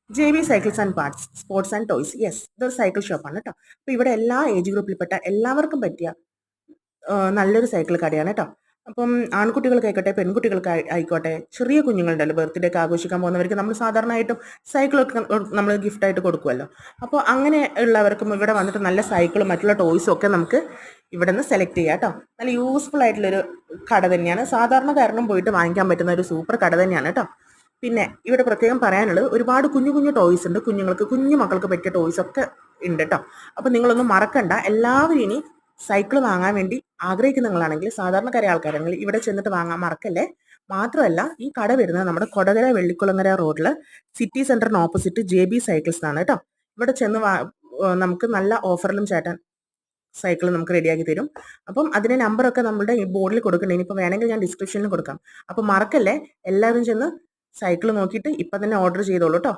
JB cycles and parts, sports and toys. Yes, ഇതൊരു cycle ഷോപ്പാണ് കേട്ടോ. അപ്പോൾ ഇവിടെ എല്ലാ ഏജ് ഗ്രൂപ്പിൽപ്പെട്ട എല്ലാവർക്കും പറ്റിയ നല്ലൊരു സൈക്കിൾ കടയാണ് കേട്ടോ. അപ്പം ആൺകുട്ടികൾക്കായിക്കോട്ടെ പെൺകുട്ടികൾക്ക് ആയിക്കോട്ടെ, ചെറിയ കുഞ്ഞുങ്ങളുണ്ടല്ലോ ബർത്ത്ഡേ ഒക്കെ ആഘോഷിക്കാൻ പോകുന്നവർക്ക് നമ്മൾ സാധാരണയായിട്ടും സൈക്കിളൊക്കെ നമ്മൾ ഗിഫ്റ്റായിട്ട് കൊടുക്കുമല്ലോ. അപ്പോൾ അങ്ങനെ ഉള്ളവർക്കും ഇവിടെ വന്നിട്ട് നല്ല സൈക്കിളും മറ്റുള്ള ടോയ്സും ഒക്കെ നമുക്ക് ഇവിടെ നിന്ന് സെലക്ട് ചെയ്യാം കേട്ടോ. നല്ല യൂസ്ഫുൾ ആയിട്ടുള്ളൊരു കട തന്നെയാണ്. സാധാരണക്കാരനും പോയിട്ട് വാങ്ങിക്കാൻ പറ്റുന്ന ഒരു സൂപ്പർ കട തന്നെയാണ് കേട്ടോ. പിന്നെ ഇവിടെ പ്രത്യേകം പറയാനുള്ളത് ഒരുപാട് കുഞ്ഞു കുഞ്ഞു ടോയ്സ് ഉണ്ട്. കുഞ്ഞു മക്കൾക്ക് പറ്റിയ ടോയ്സ് ഒക്കെ ഉണ്ട് കേട്ടോ. അപ്പോൾ നിങ്ങളൊന്നും മറക്കണ്ട. എല്ലാവരും ഇനി സൈക്കിൾ വാങ്ങാൻ വേണ്ടി ആഗ്രഹിക്കുന്നവങ്ങളാണെങ്കിൽ, സാധാരണക്കാരെ ആൾക്കാരാണെങ്കിൽ ഇവിടെ ചെന്നിട്ട് വാങ്ങാൻ മറക്കല്ലേ. മാത്രമല്ല ഈ കട വരുന്നത് നമ്മുടെ കൊടകര വെള്ളിക്കുളങ്ങര റോഡിൽ സിറ്റി സെന്ററിന് ഓപ്പോസിറ്റ് JB സൈക്കിൾസ് ആണ് കേട്ടോ. ഇവിടെ ചെന്ന് നമുക്ക് നല്ല ഓഫറിലും ചേട്ടൻ സൈക്കിൾ നമുക്ക് റെഡിയാക്കി തരും. അപ്പം അതിന്റെ നമ്പറൊക്കെ നമ്മുടെ ഈ ബോർഡിൽ കൊടുക്കണ്ടേ. ഇനിയിപ്പോൾ വേണമെങ്കിൽ ഞാൻ ഡിസ്ക്രിപ്ഷനിൽ കൊടുക്കാം. അപ്പോൾ മറക്കല്ലേ, എല്ലാവരും ചെന്ന് സൈക്കിൾ നോക്കിയിട്ട് ഇപ്പം തന്നെ ഓർഡർ ചെയ്തോളൂ കേട്ടോ.